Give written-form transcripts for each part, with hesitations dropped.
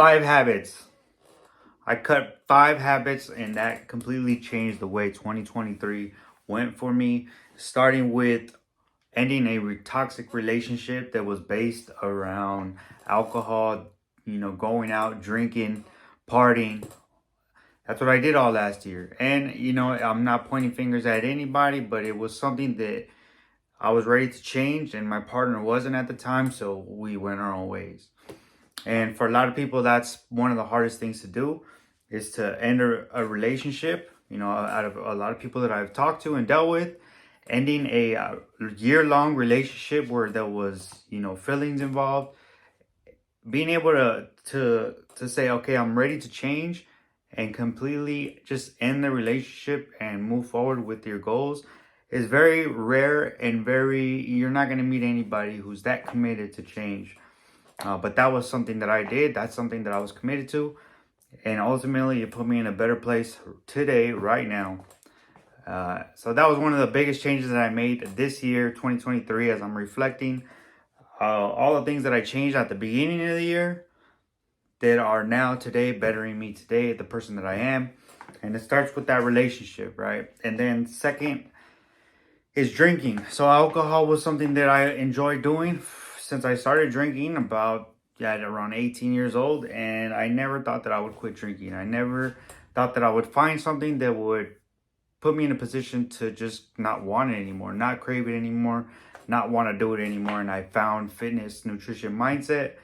5 habits. I cut 5 habits, and that completely changed the way 2023 went for me. Starting with ending a toxic relationship that was based around alcohol, going out, drinking, partying. That's what I did all last year. And, I'm not pointing fingers at anybody, but it was something that I was ready to change, and my partner wasn't at the time, so we went our own ways. And for a lot of people, that's one of the hardest things to do, is to end a relationship. Out of a lot of people that I've talked to and dealt with, ending a year-long relationship where there was, feelings involved, being able to say, okay, I'm ready to change and completely just end the relationship and move forward with your goals is very rare, and you're not going to meet anybody who's that committed to change. But that was something that I did. That's something that I was committed to. And ultimately, it put me in a better place today, right now. So that was one of the biggest changes that I made this year, 2023, as I'm reflecting. All the things that I changed at the beginning of the year that are now today bettering me today, the person that I am. And it starts with that relationship, right? And then second is drinking. So alcohol was something that I enjoyed doing since I started drinking at around 18 years old. And I never thought that I would quit drinking. I never thought that I would find something that would put me in a position to just not want it anymore, not crave it anymore, not want to do it anymore. And I found fitness, nutrition, mindset,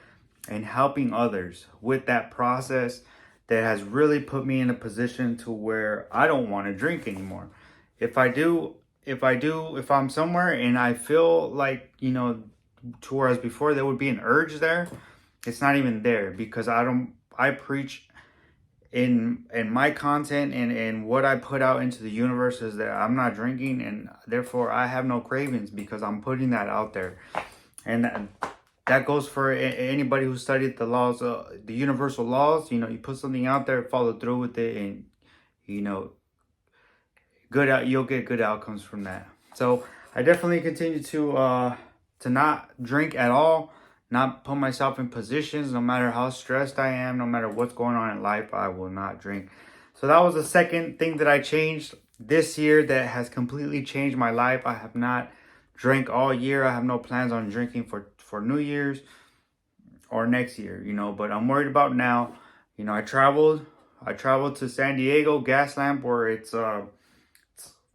and helping others with that process that has really put me in a position to where I don't want to drink anymore. If I'm somewhere and I feel like, whereas before there would be an urge there, it's not even there, because I preach in my content and what I put out into the universe is that I'm not drinking, and therefore I have no cravings because I'm putting that out there. And that goes for anybody who studied the laws, the universal laws. You put something out there, follow through with it, and you'll get good outcomes from that. So I definitely continue to not drink at all, not put myself in positions, no matter how stressed I am, no matter what's going on in life, I will not drink. So that was the second thing that I changed this year that has completely changed my life. I have not drank all year. I have no plans on drinking for New Year's or next year, but I'm worried about now. I traveled to San Diego, Gaslamp, where it's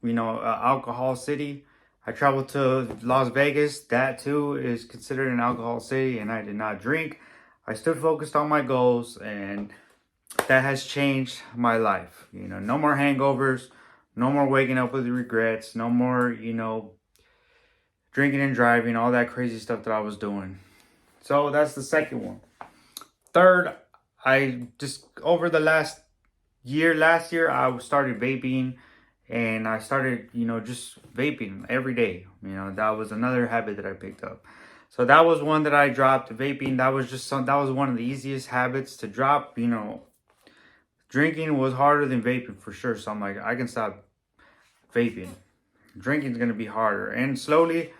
alcohol city. I traveled to Las Vegas. That too is considered an alcohol city, and I did not drink. I stood focused on my goals, and that has changed my life. No more hangovers, no more waking up with regrets, no more, drinking and driving, all that crazy stuff that I was doing. So that's the second one. Third, I just, over the last year, I started vaping. And I started, just vaping every day. That was another habit that I picked up. So that was one that I dropped. Vaping, that was one of the easiest habits to drop. Drinking was harder than vaping for sure. So I'm like, I can stop vaping. Drinking is going to be harder. And slowly,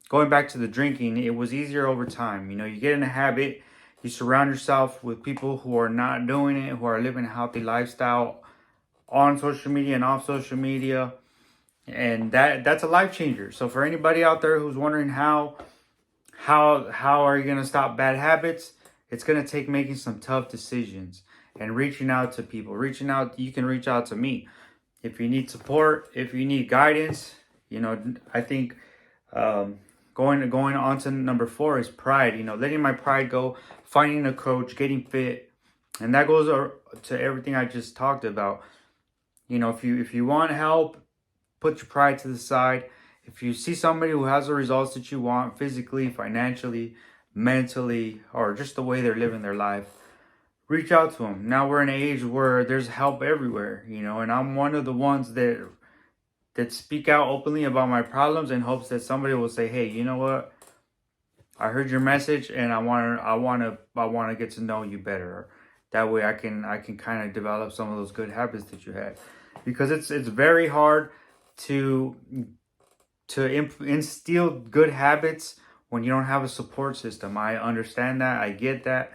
going back to the drinking, it was easier over time. You get in a habit. You surround yourself with people who are not doing it, who are living a healthy lifestyle on social media and off social media, and that's a life changer. So for anybody out there who's wondering how are you going to stop bad habits, it's going to take making some tough decisions and reaching out to people. You can reach out to me if you need support, if you need guidance. I think going on to number 4 is pride. Letting my pride go, finding a coach, getting fit, and that goes to everything I just talked about. If you want help, put your pride to the side. If you see somebody who has the results that you want, physically, financially, mentally, or just the way they're living their life, reach out to them. Now we're in an age where there's help everywhere, and I'm one of the ones that speak out openly about my problems in hopes that somebody will say, hey, you know what? I heard your message, and I want to get to know you better. That way I can kind of develop some of those good habits that you had. Because it's very hard to instill good habits when you don't have a support system. I understand that. I get that.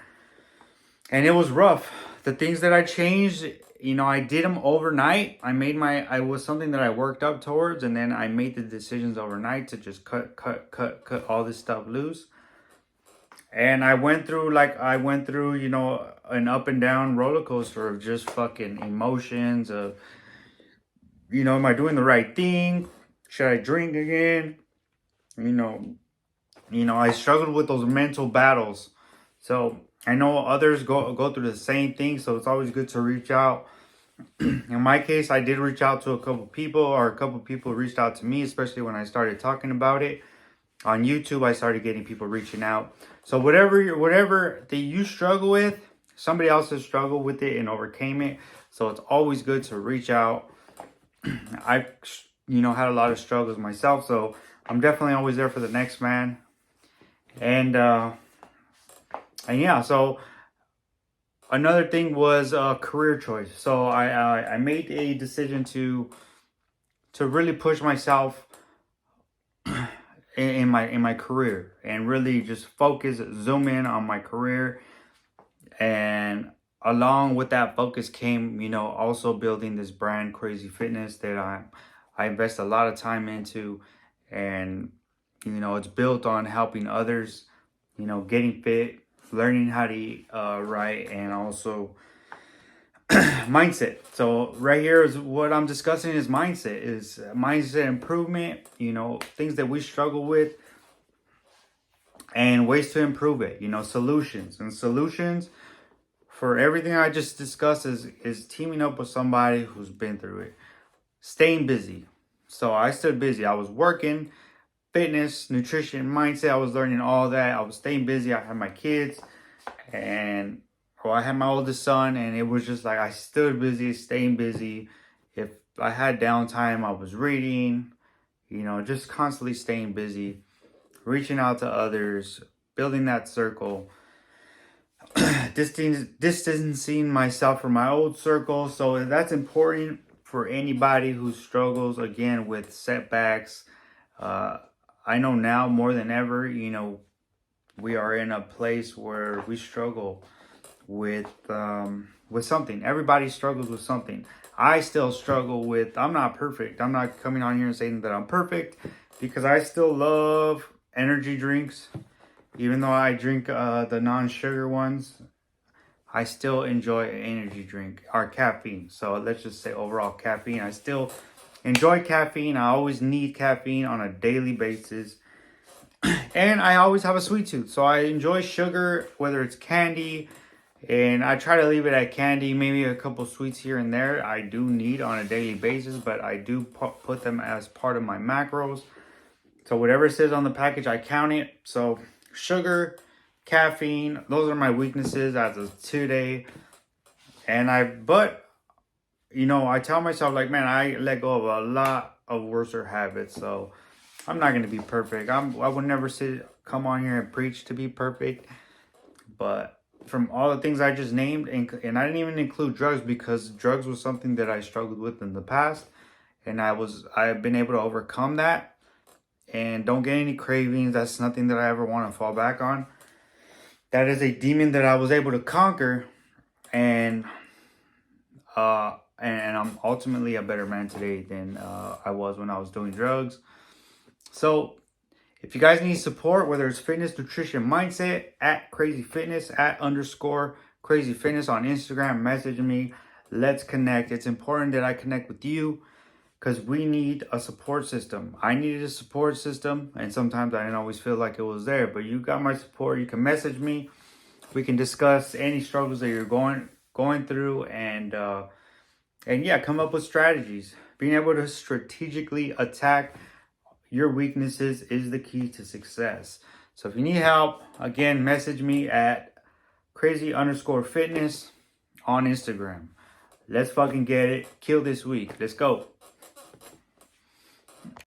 And it was rough. The things that I changed, I did them overnight. I was something that I worked up towards, and then I made the decisions overnight to just cut all this stuff loose. And I went through, an up and down roller coaster of just fucking emotions of, am I doing the right thing? Should I drink again? You know, I struggled with those mental battles. So I know others go through the same thing. So it's always good to reach out. In my case, I did reach out to a couple people, or a couple people reached out to me, especially when I started talking about it on YouTube. I started getting people reaching out. So whatever that you struggle with, somebody else has struggled with it and overcame it. So it's always good to reach out. I've had a lot of struggles myself, so I'm definitely always there for the next man. And yeah, so another thing was a career choice. So I made a decision to really push myself in my career, and really just focus, zoom in on my career. And along with that focus came, also building this brand, Krazy Fitness, that I invest a lot of time into. And it's built on helping others, getting fit, learning how to eat right, and also mindset. So right here is what I'm discussing is mindset improvement, things that we struggle with and ways to improve it, solutions for everything I just discussed is teaming up with somebody who's been through it. Staying busy. So I stood busy. I was working, fitness, nutrition, mindset. I was learning all that. I was staying busy. I had my kids, and I had my oldest son, and it was just like I stood busy, staying busy. If I had downtime, I was reading, just constantly staying busy, reaching out to others, building that circle, distancing myself from my old circle. So that's important for anybody who struggles, again, with setbacks. I know now more than ever, we are in a place where we struggle with something. Everybody struggles with something. I still struggle with. I'm not perfect. I'm not coming on here and saying that I'm perfect, because I still love energy drinks. Even though I drink the non-sugar ones, I still enjoy an energy drink or caffeine. So let's just say overall caffeine. I still enjoy caffeine. I always need caffeine on a daily basis. And I always have a sweet tooth. So I enjoy sugar, whether it's candy. And I try to leave it at candy, maybe a couple sweets here and there. I do need on a daily basis, but I do put them as part of my macros. So whatever it says on the package, I count it. So sugar, caffeine, those are my weaknesses as of today. And I tell myself, like, man, I let go of a lot of worser habits. So I'm not going to be perfect. I would never come on here and preach to be perfect. But from all the things I just named, and I didn't even include drugs, because drugs was something that I struggled with in the past. And I've been able to overcome that. And don't get any cravings. That's nothing that I ever want to fall back on. That is a demon that I was able to conquer. And I'm ultimately a better man today than I was when I was doing drugs. So if you guys need support, whether it's fitness, nutrition, mindset, at Krazy Fitness, @_Krazy Fitness on Instagram, message me. Let's connect. It's important that I connect with you, because we need a support system. I needed a support system, and sometimes I didn't always feel like it was there. But you got my support. You can message me. We can discuss any struggles that you're going through, and yeah, come up with strategies. Being able to strategically attack your weaknesses is the key to success. So if you need help, again, message me at Krazy_Fitness on Instagram. Let's fucking get it. Kill this week. Let's go.